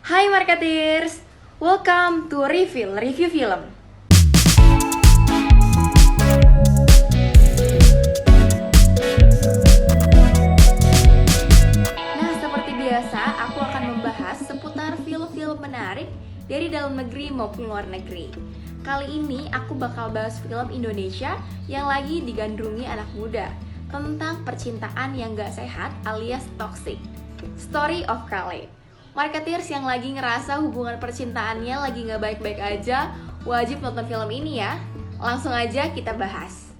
Hai Marketeers, welcome to Review Film. Nah, seperti biasa, aku akan membahas seputar film-film menarik dari dalam negeri maupun luar negeri. Kali ini aku bakal bahas film Indonesia yang lagi digandrungi anak muda tentang percintaan yang gak sehat alias toxic. Story of Kale. Marketeers yang lagi ngerasa hubungan percintaannya lagi gak baik-baik aja, wajib nonton film ini ya. Langsung aja kita bahas.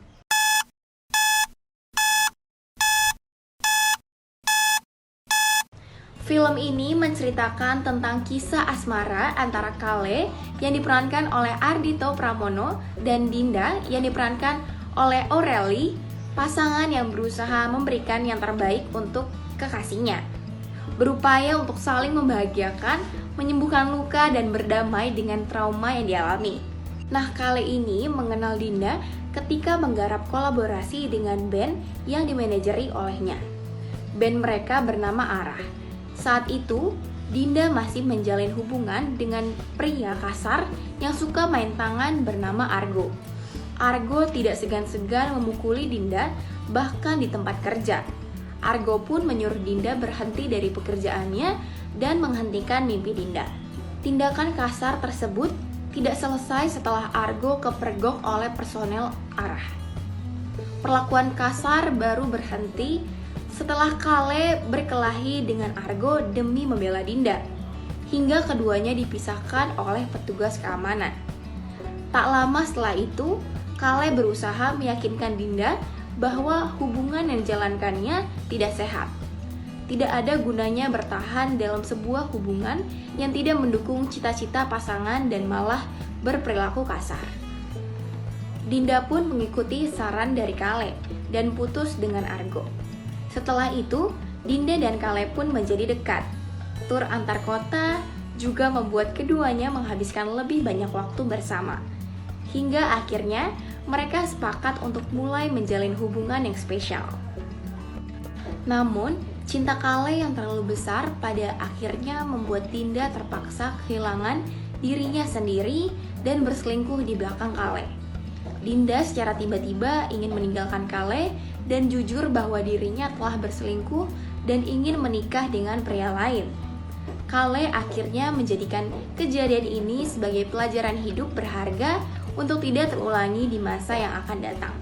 Film ini menceritakan tentang kisah asmara antara Kale yang diperankan oleh Ardhito Pramono dan Dinda yang diperankan oleh Aureli, pasangan yang berusaha memberikan yang terbaik untuk kekasihnya. Berupaya untuk saling membahagiakan, menyembuhkan luka dan berdamai dengan trauma yang dialami. Nah, Kale ini mengenal Dinda ketika menggarap kolaborasi dengan band yang dimanajeri olehnya. Band mereka bernama Arah. Saat itu, Dinda masih menjalin hubungan dengan pria kasar yang suka main tangan bernama Argo. Argo tidak segan-segan memukuli Dinda, bahkan di tempat kerja. Argo pun menyuruh Dinda berhenti dari pekerjaannya dan menghentikan mimpi Dinda. Tindakan kasar tersebut tidak selesai setelah Argo kepergok oleh personel Arah. Perlakuan kasar baru berhenti setelah Kale berkelahi dengan Argo demi membela Dinda, hingga keduanya dipisahkan oleh petugas keamanan. Tak lama setelah itu, Kale berusaha meyakinkan Dinda bahwa hubungan yang dijalankannya tidak sehat. Tidak ada gunanya bertahan dalam sebuah hubungan yang tidak mendukung cita-cita pasangan dan malah berperilaku kasar. Dinda pun mengikuti saran dari Kale dan putus dengan Argo. Setelah itu, Dinda dan Kale pun menjadi dekat. Tur antar kota juga membuat keduanya menghabiskan lebih banyak waktu bersama. Hingga akhirnya, mereka sepakat untuk mulai menjalin hubungan yang spesial. Namun, cinta Kale yang terlalu besar pada akhirnya membuat Dinda terpaksa kehilangan dirinya sendiri dan berselingkuh di belakang Kale. Dinda secara tiba-tiba ingin meninggalkan Kale dan jujur bahwa dirinya telah berselingkuh dan ingin menikah dengan pria lain. Kale akhirnya menjadikan kejadian ini sebagai pelajaran hidup berharga untuk tidak terulangi di masa yang akan datang.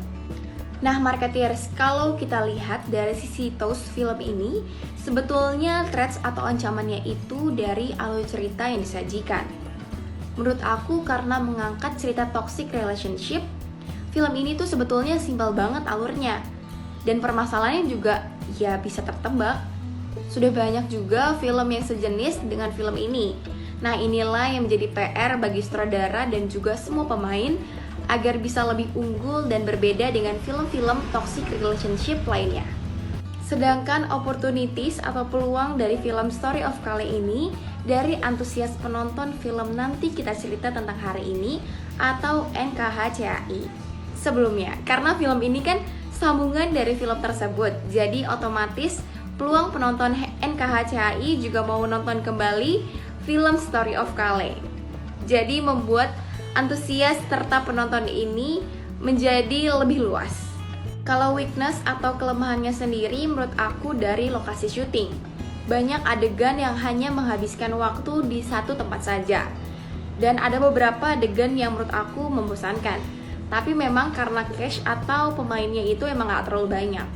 Nah, Marketeers, kalau kita lihat dari sisi toast film ini, sebetulnya threats atau ancamannya itu dari alur cerita yang disajikan. Menurut aku, karena mengangkat cerita toxic relationship, film ini tuh sebetulnya simpel banget alurnya. Dan permasalahannya juga ya bisa tertebak. Sudah banyak juga film yang sejenis dengan film ini. Nah, inilah yang menjadi PR bagi sutradara dan juga semua pemain agar bisa lebih unggul dan berbeda dengan film-film toxic relationship lainnya. Sedangkan opportunities atau peluang dari film Story of Kale ini dari antusias penonton film Nanti Kita Cerita Tentang Hari Ini atau NKHCAI. Sebelumnya, karena film ini kan sambungan dari film tersebut, jadi otomatis peluang penonton NKHCAI juga mau nonton kembali film Story of Kale. Jadi membuat antusias serta penonton ini menjadi lebih luas. Kalau weakness atau kelemahannya sendiri menurut aku dari lokasi syuting. Banyak adegan yang hanya menghabiskan waktu di satu tempat saja. Dan ada beberapa adegan yang menurut aku membosankan. Tapi memang karena cash atau pemainnya itu emang gak terlalu banyak.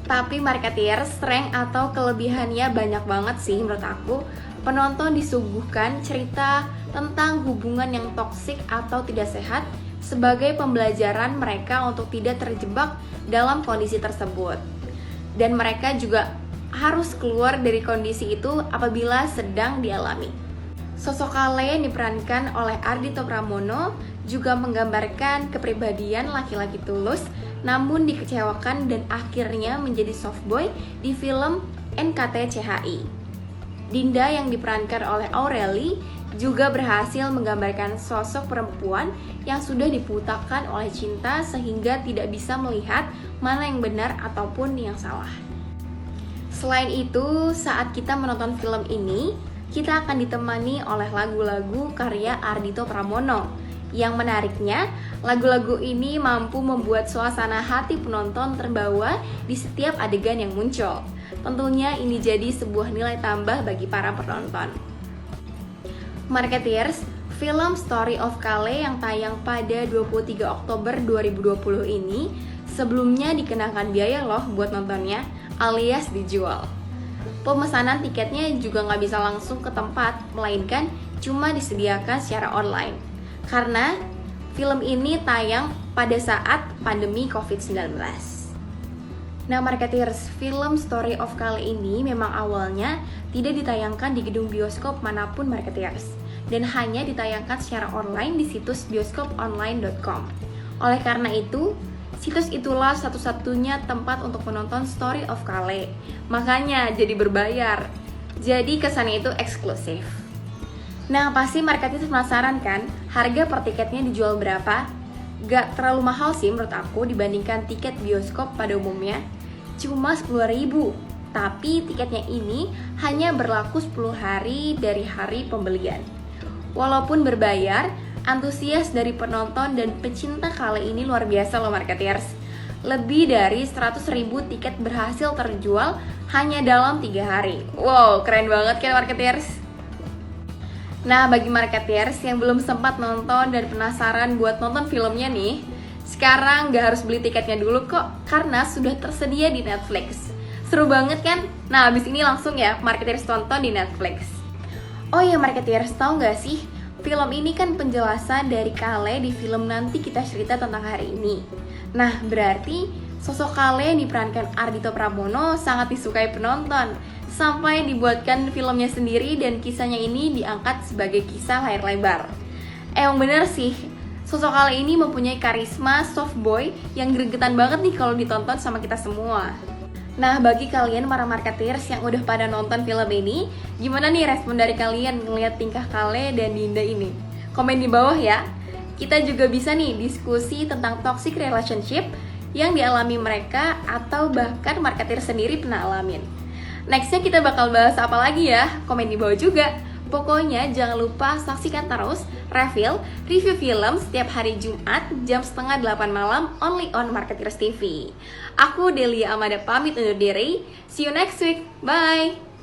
Tapi Marketeers, strength atau kelebihannya banyak banget sih menurut aku. Penonton disuguhkan cerita tentang hubungan yang toksik atau tidak sehat sebagai pembelajaran mereka untuk tidak terjebak dalam kondisi tersebut. Dan mereka juga harus keluar dari kondisi itu apabila sedang dialami. Sosok Kale yang diperankan oleh Ardhito Pramono juga menggambarkan kepribadian laki-laki tulus namun dikecewakan dan akhirnya menjadi softboy di film NKTCHI. Dinda yang diperankan oleh Aureli juga berhasil menggambarkan sosok perempuan yang sudah dibutakan oleh cinta sehingga tidak bisa melihat mana yang benar ataupun yang salah. Selain itu, saat kita menonton film ini, kita akan ditemani oleh lagu-lagu karya Ardhito Pramono. Yang menariknya, lagu-lagu ini mampu membuat suasana hati penonton terbawa di setiap adegan yang muncul. Tentunya ini jadi sebuah nilai tambah bagi para penonton. Marketeers, film Story of Kale yang tayang pada 23 Oktober 2020 ini sebelumnya dikenakan biaya loh buat nontonnya, alias dijual. Pemesanan tiketnya juga nggak bisa langsung ke tempat, melainkan cuma disediakan secara online. Karena film ini tayang pada saat pandemi COVID-19. Nah, Marketeers, film Story of Kale ini memang awalnya tidak ditayangkan di gedung bioskop manapun Marketeers, dan hanya ditayangkan secara online di situs bioskoponline.com. Oleh karena itu, situs itulah satu-satunya tempat untuk menonton Story of Kale. Makanya jadi berbayar. Jadi kesannya itu eksklusif. Nah, pasti Marketeers penasaran kan, harga per tiketnya dijual berapa? Gak terlalu mahal sih menurut aku dibandingkan tiket bioskop pada umumnya. Cuma 10.000. Tapi tiketnya ini hanya berlaku 10 hari dari hari pembelian. Walaupun berbayar, antusias dari penonton dan pecinta Kale ini luar biasa loh Marketeers. Lebih dari 100.000 tiket berhasil terjual hanya dalam 3 hari. Wow, keren banget kan Marketeers? Nah, bagi Marketeers yang belum sempat nonton dan penasaran buat nonton filmnya nih, sekarang gak harus beli tiketnya dulu kok, karena sudah tersedia di Netflix. Seru banget kan? Nah, abis ini langsung ya Marketeers tonton di Netflix. Oh ya Marketeers, tau gak sih? Film ini kan penjelasan dari Kale di film Nanti Kita Cerita Tentang Hari Ini. Nah, berarti sosok Kale yang diperankan Ardhito Pramono sangat disukai penonton, sampai dibuatkan filmnya sendiri dan kisahnya ini diangkat sebagai kisah layar lebar. Emang bener sih, sosok Kale ini mempunyai karisma soft boy yang gregetan banget nih kalau ditonton sama kita semua. Nah, bagi kalian para Marketeers yang udah pada nonton film ini, gimana nih respon dari kalian ngeliat tingkah Kale dan Dinda ini? Komen di bawah ya. Kita juga bisa nih diskusi tentang toxic relationship yang dialami mereka atau bahkan Marketeers sendiri pernah alamin. Nextnya kita bakal bahas apa lagi ya? Komen di bawah juga. Pokoknya jangan lupa saksikan terus review film setiap hari Jumat jam 7:30 malam only on Marketeers TV. Aku Delia Amada pamit undur diri. See you next week. Bye.